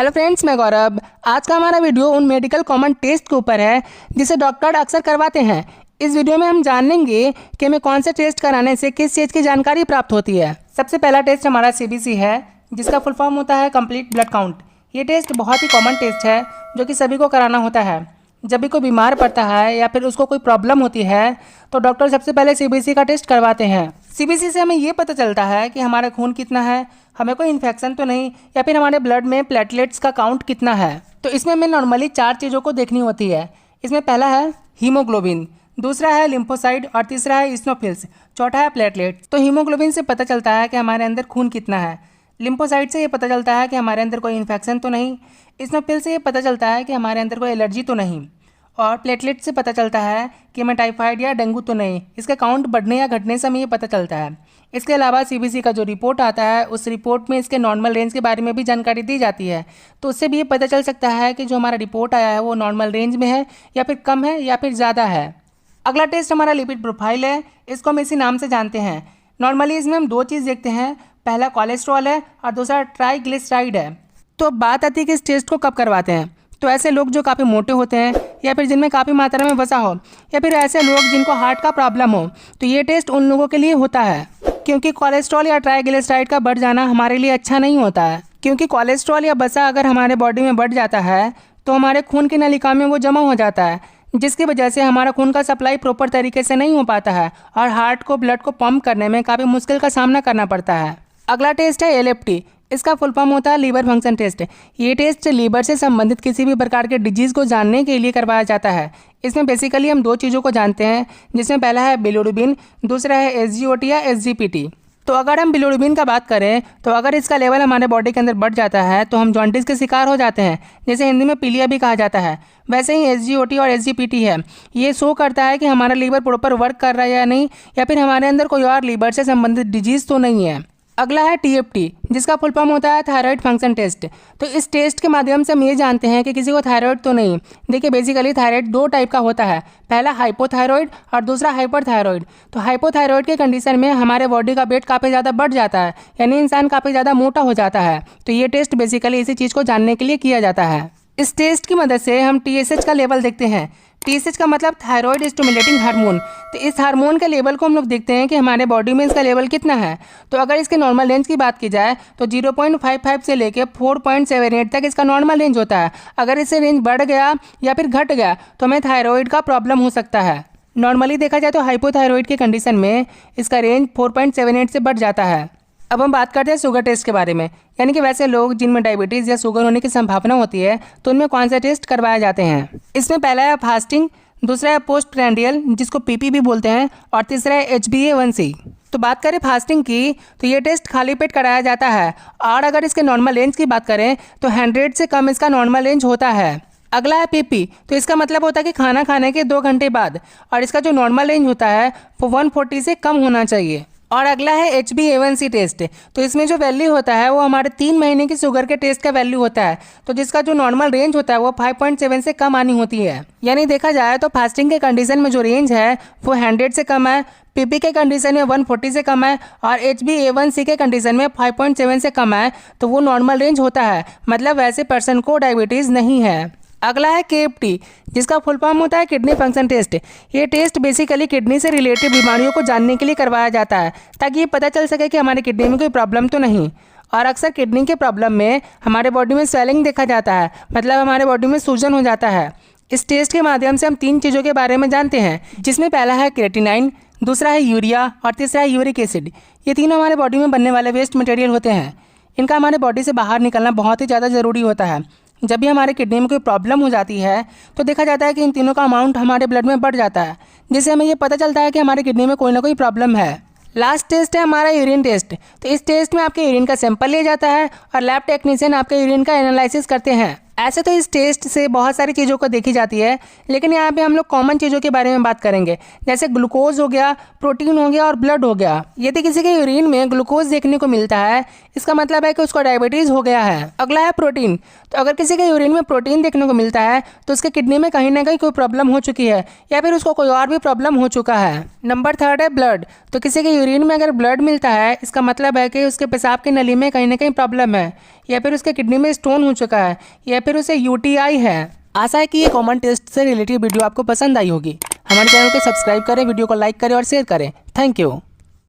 Hello friends, मैं गौरव। आज का हमारा वीडियो उन मेडिकल कॉमन टेस्ट के ऊपर है जिसे डॉक्टर अक्सर करवाते हैं। इस वीडियो में हम जानेंगे कि हमें कौन से टेस्ट कराने से किस चीज़ की जानकारी प्राप्त होती है। सबसे पहला टेस्ट हमारा CBC है, जिसका फुल फॉर्म होता है कंप्लीट ब्लड काउंट। ये टेस्ट बहुत ही कॉमन टेस्ट है जो कि सभी को कराना होता है। जब भी कोई बीमार पड़ता है या फिर उसको कोई प्रॉब्लम होती है तो डॉक्टर सबसे पहले CBC का टेस्ट करवाते हैं। CBC से हमें ये पता चलता है कि हमारा खून कितना है, हमें कोई इन्फेक्शन तो नहीं, या फिर हमारे ब्लड में प्लेटलेट्स का काउंट कितना है। तो इसमें हमें नॉर्मली 4 चीज़ों को देखनी होती है। इसमें पहला है हीमोग्लोबिन, दूसरा है लिम्फोसाइट और तीसरा है इस्नोफिल्स, चौथा है प्लेटलेट्स। तो हीमोग्लोबिन से पता चलता है कि हमारे अंदर खून कितना है, लिम्फोसाइट से ये पता चलता है कि हमारे अंदर कोई इन्फेक्शन तो नहीं, इस्नोफिल से ये पता चलता है कि हमारे अंदर कोई एलर्जी तो नहीं, और प्लेटलेट से पता चलता है कि हमें टाइफाइड या डेंगू तो नहीं। इसका काउंट बढ़ने या घटने से हमें ये पता चलता है। इसके अलावा CBC का जो रिपोर्ट आता है उस रिपोर्ट में इसके नॉर्मल रेंज के बारे में भी जानकारी दी जाती है। तो उससे भी ये पता चल सकता है कि जो हमारा रिपोर्ट आया है वो नॉर्मल रेंज में है या फिर कम है या फिर ज़्यादा है। अगला टेस्ट हमारा लिपिड प्रोफाइल है। इसको हम इसी नाम से जानते हैं। नॉर्मली इसमें हम 2 चीज़ देखते हैं, पहला कोलेस्ट्रॉल है और दूसरा ट्राइग्लिसराइड है। तो बात आती है कि इस टेस्ट को कब करवाते हैं। तो ऐसे लोग जो काफ़ी मोटे होते हैं या फिर जिनमें काफ़ी मात्रा में वसा हो, या फिर ऐसे लोग जिनको हार्ट का प्रॉब्लम हो, तो ये टेस्ट उन लोगों के लिए होता है। क्योंकि कोलेस्ट्रॉल या ट्राइग्लिसराइड का बढ़ जाना हमारे लिए अच्छा नहीं होता है। क्योंकि कोलेस्ट्रॉल या वसा अगर हमारे बॉडी में बढ़ जाता है तो हमारे खून की नलिका में वो जमा हो जाता है, जिसकी वजह से हमारा खून का सप्लाई प्रॉपर तरीके से नहीं हो पाता है और हार्ट को ब्लड को पंप करने में काफ़ी मुश्किल का सामना करना पड़ता है। अगला टेस्ट है LFT। इसका फुल फॉर्म होता है लीवर फंक्शन टेस्ट। ये टेस्ट लीवर से संबंधित किसी भी प्रकार के डिजीज़ को जानने के लिए करवाया जाता है। इसमें बेसिकली हम 2 चीज़ों को जानते हैं, जिसमें पहला है बिलिरुबिन, दूसरा है SGOT या SGPT। तो अगर हम बिलिरुबिन का बात करें तो अगर इसका लेवल हमारे बॉडी के अंदर बढ़ जाता है तो हम जॉन्डिस के शिकार हो जाते हैं, जैसे हिंदी में पीलिया भी कहा जाता है। वैसे ही SGOT और SGPT है, ये शो करता है कि हमारा लीवर प्रॉपर वर्क कर रहा है या नहीं, या फिर हमारे अंदर कोई और लीवर से संबंधित डिजीज़ तो नहीं है। अगला है TFT, जिसका फुल फॉर्म होता है थायराइड फंक्शन टेस्ट। तो इस टेस्ट के माध्यम से हम ये जानते हैं कि किसी को थायराइड तो नहीं। देखिए, बेसिकली थायराइड 2 टाइप का होता है, पहला हाइपोथायरॉइड और दूसरा हाइपरथायरॉइड। तो हाइपोथायरॉइड के कंडीशन में हमारे बॉडी का वेट काफ़ी ज़्यादा बढ़ जाता है, यानी इंसान काफ़ी ज़्यादा मोटा हो जाता है। तो ये टेस्ट बेसिकली इसी चीज़ को जानने के लिए किया जाता है। इस टेस्ट की मदद से हम TSH का लेवल देखते हैं। TSH का मतलब थायराइड स्टिमुलेटिंग हार्मोन। तो इस हार्मोन के लेवल को हम लोग देखते हैं कि हमारे बॉडी में इसका लेवल कितना है। तो अगर इसके नॉर्मल रेंज की बात की जाए तो 0.55 से लेकर 4.78 तक इसका नॉर्मल रेंज होता है। अगर इससे रेंज बढ़ गया या फिर घट गया तो हमें थायराइड का प्रॉब्लम हो सकता है। नॉर्मली देखा जाए तो हाइपोथायरॉइड के कंडीशन में इसका रेंज 4.78 से बढ़ जाता है। अब हम बात करते हैं शुगर टेस्ट के बारे में, यानी कि वैसे लोग जिनमें डायबिटीज़ या शुगर होने की संभावना होती है तो उनमें कौन से टेस्ट करवाए जाते हैं। इसमें पहला है फास्टिंग, दूसरा है पोस्ट प्रेंडियल जिसको PP भी बोलते हैं, और तीसरा है HbA1c। तो बात करें फास्टिंग की तो ये टेस्ट खाली पेट कराया जाता है, और अगर इसके नॉर्मल रेंज की बात करें तो 100 से कम इसका नॉर्मल रेंज होता है। अगला है PP। तो इसका मतलब होता है कि खाना खाने के 2 घंटे बाद, और इसका जो नॉर्मल रेंज होता है वो 140 से कम होना चाहिए। और अगला है HbA1c टेस्ट। तो इसमें जो वैल्यू होता है वो हमारे 3 महीने की शुगर के टेस्ट का वैल्यू होता है। तो जिसका जो नॉर्मल रेंज होता है वो 5.7 से कम आनी होती है। यानी देखा जाए तो फास्टिंग के कंडीशन में जो रेंज है वो 100 से कम है, PP के कंडीशन में 140 से कम है, और HbA1c के कंडीशन में 5.7 से कम है। तो वो नॉर्मल रेंज होता है, मतलब वैसे पर्सन को डायबिटीज़ नहीं है। अगला है KFT, जिसका फुल फॉर्म होता है किडनी फंक्शन टेस्ट। ये टेस्ट बेसिकली किडनी से रिलेटेड बीमारियों को जानने के लिए करवाया जाता है, ताकि ये पता चल सके कि हमारे किडनी में कोई प्रॉब्लम तो नहीं। और अक्सर किडनी के प्रॉब्लम में हमारे बॉडी में स्वेलिंग देखा जाता है, मतलब हमारे बॉडी में सूजन हो जाता है। इस टेस्ट के माध्यम से हम 3 चीज़ों के बारे में जानते हैं, जिसमें पहला है क्रेटिनाइन, दूसरा है यूरिया और तीसरा है यूरिक एसिड। ये तीनों हमारे बॉडी में बनने वाले वेस्ट मटेरियल होते हैं। इनका हमारे बॉडी से बाहर निकलना बहुत ही ज़्यादा ज़रूरी होता है। जब भी हमारे किडनी में कोई प्रॉब्लम हो जाती है तो देखा जाता है कि इन तीनों का अमाउंट हमारे ब्लड में बढ़ जाता है, जिससे हमें ये पता चलता है कि हमारे किडनी में कोई ना कोई प्रॉब्लम है। लास्ट टेस्ट है हमारा यूरिन टेस्ट। तो इस टेस्ट में आपके यूरिन का सैंपल लिया जाता है और लैब टेक्नीशियन आपके यूरिन का एनालिसिस करते हैं। ऐसे तो इस टेस्ट से बहुत सारी चीज़ों को देखी जाती है, लेकिन यहाँ पे हम लोग कॉमन चीज़ों के बारे में बात करेंगे, जैसे ग्लूकोज हो गया, प्रोटीन हो गया और ब्लड हो गया। यदि किसी के यूरिन में ग्लूकोज देखने को मिलता है, इसका मतलब है कि उसको डायबिटीज़ हो गया है। अगला है प्रोटीन। तो अगर किसी के यूरिन में प्रोटीन देखने को मिलता है तो उसके किडनी में कहीं ना कहीं कोई प्रॉब्लम हो चुकी है या फिर उसको कोई और भी प्रॉब्लम हो चुका है। नंबर 3 है ब्लड। तो किसी के यूरिन में अगर ब्लड मिलता है, इसका मतलब है कि उसके पेशाब की नली में कहीं ना कहीं प्रॉब्लम है, या फिर उसके किडनी में स्टोन हो चुका है, या फिर उसे यूटीआई है। आशा है कि ये कॉमन टेस्ट से रिलेटेड वीडियो आपको पसंद आई होगी। हमारे चैनल को सब्सक्राइब करें, वीडियो को लाइक करें और शेयर करें। Thank you.